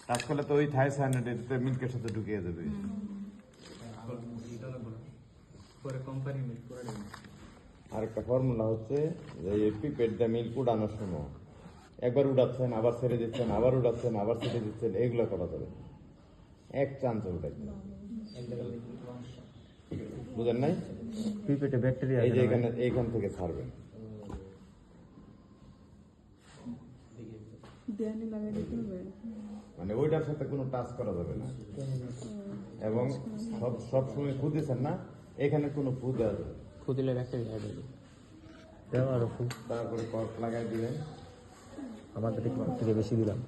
Touch করলে তো ওই থাই সায়ানাইডে মিল্কের সাথে ঢুকিয়ে দেবে। আরেকটা ফর্মুলা হচ্ছে যে এই পিপেট দিয়ে মিল্ক উড়ানোর সময় একবার উড়াচ্ছেন, আবার ছেড়ে দিচ্ছেন, আবার উড়াচ্ছেন, আবার ছেড়ে দিচ্ছেন, এগুলো করা যাবে না। এক চান্স উঠাইছেন, বুঝেন নাই? পিপেটে ব্যাকটেরিয়া এই যে এইখান থেকে ছাড়বেন। মানে ওইটার সাথে কোনো টাচ করা যাবে না, এবং সব সময় ফু দিচ্ছেন না, এখানে কোনো ফু দেওয়া যাবে। ফু দিলে ব্যাকটেরিয়া হবে। তারপরে কর্ক লাগাই দিলেন। আমাদের থেকে বেশি দিলাম।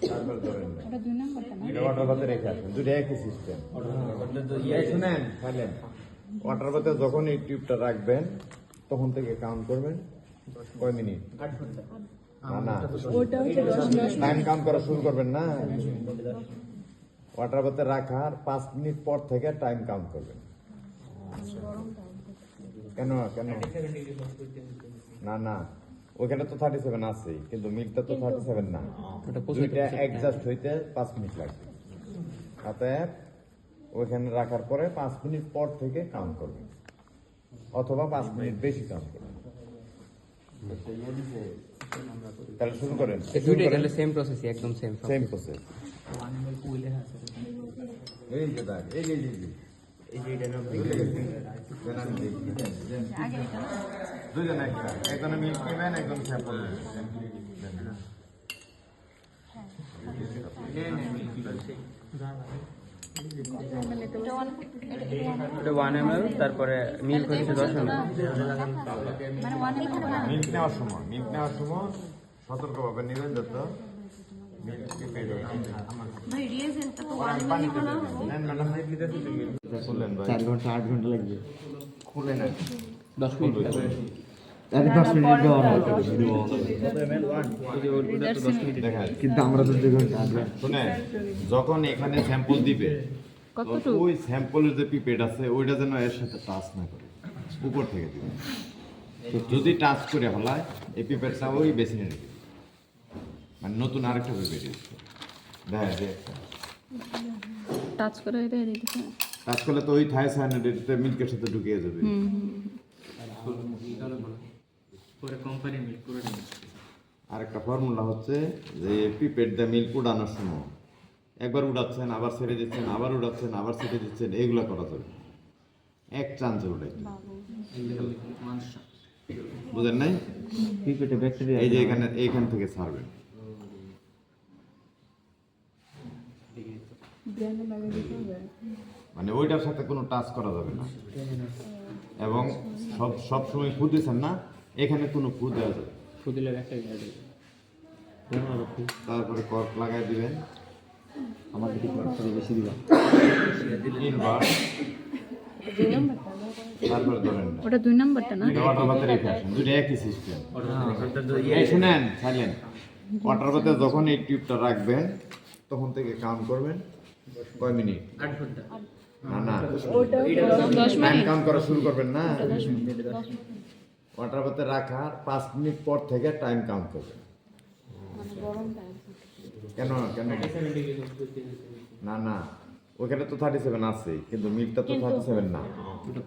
তারপর ধরেন ওয়াটার বাতে রেখে আসবেন, দুটো একই সিস্টেম। শুনেন খাইলেন, ওয়াটার বাতে যখন এই টিউবটা রাখবেন তখন থেকে কাউন্ট করবেন। কয় মিনিট? না, টাইম কাউন্ট করা শুরু করবেন না। ওয়াটার বাতে রাখার 5 মিনিট পর থেকে টাইম কাউন্ট করবেন। কেন? না, ওইখানে তো 37 আছে, কিন্তু মিল্কটা তো 37 না। দুইটা অ্যাডজাস্ট হইতে 5 মিনিট লাগবে। অতএব ওইখানে রাখার পরে 5 মিনিট পর থেকে কাউন্ট করবেন, অথবা 5 মিনিট বেশি কাউন্ট করবেন। তাহলে শুরু করেন। সেম প্রসেস, একদম সেম প্রসেস। এই যে দেখ, এই দুজন একজনে মিল্ক নেবেন, একজন স্যাম্পল এটা 1 ml, তারপরে মিল্ক হচ্ছে 10 ml। মিল্ক নেওয়ার সময় সতর্কভাবে নেবেন, যত মিল্ক পেয়ে যাবে। খুললেন ভাই, 4 ঘন্টা 8 ঘন্টা লাগবে। খুলে নেন 10 মিনিট। 10 মিনিট কিন্তু আমরা তো 2 ঘন্টা আগে। শুনে, যখন এখানে স্যাম্পল দিবে, ওই স্যাম্পলের যে পিপেট আছে ওইটা যেন এর সাথে টাচ না করে, উপর থেকে দিবে। যদি টাচ করে ফেলায়, এই পিপেটটা ওই বেসিনে রেখে দিবে। মানে নতুন আরেকটা পিপেট দেখা যায়। টাচ করলে তো ওই থাই সায়ানাইডে মিল্কের সাথে ঢুকিয়ে দেবে। আরেকটা ফর্মুলা হচ্ছে যে পিপেট দিয়ে মিল্ক উড়ানোর সময় একবার উড়াচ্ছেন, আবার ছেড়ে দিচ্ছেন, আবার উড়াচ্ছেন, আবার ছেড়ে দিচ্ছেন, এগুলো করা যাবে। এক চান্সে উঠাইছেন, বুঝেন নাই? পিপেটে ব্যাকটেরিয়া এই যে এইখান থেকে ছাড়বেন। মানে ওইটার সাথে কোনো টাচ করা যাবে না, এবং সব সময় ফু দিচ্ছেন না, এখানে কোনো ফু দেওয়া যাবে। ফু দিলে ব্যাকটেরিয়া হবে। তারপরে কর্ক লাগাই দিবেন। আমাদের থেকে বেশি দিলাম। তারপরে ধরেন ওটা 2 নাম্বারটা না? ওয়াটার বাতে রেখে আসেন, দুটো একই সিস্টেম। শুনেন খাইলেন, ওয়াটার বাতে যখন এই টিউবটা রাখবেন তখন থেকে কাউন্ট করবেন। কয় মিনিট? 8 ঘন্টা। না, 10 টাইম মিনিট। কাউন্ট করা শুরু করবেন না। ওয়াটার বাতে রাখার 5 মিনিট পর থেকে টাইম কাউন্ট করবেন। কেন? না, ওইখানে তো 37 আছে, কিন্তু মিল্কটা তো 37 না।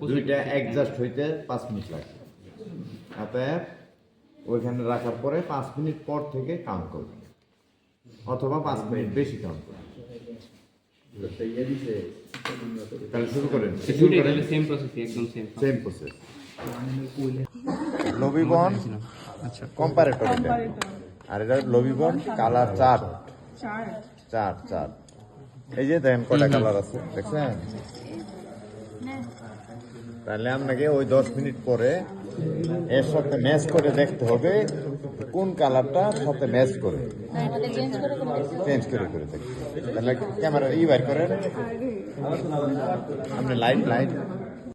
দুইটা অ্যাডজাস্ট হইতে 5 মিনিট লাগবে। অতএব ওইখানে রাখার পরে 5 মিনিট পর থেকে কাউন্ট করবেন, অথবা 5 মিনিট বেশি কাউন্ট করবেন। তাহলে শুরু করেন। সেম প্রসেস, একদম সেম প্রসেস। লবিবন কম্পারেটর, আর এটা লবিবন কালার চার্ট। এই যে দেখেন কয়টা কালার আছে, দেখছেন? তাহলে আপনাকে ওই 10 মিনিট পরে এর সাথে ম্যাচ করে দেখতে হবে কোন কালারটা সাথে ম্যাচ করে, চেঞ্জ করে দেখতে। তাহলে ক্যামেরা বাইর করেন, আপনি লাইট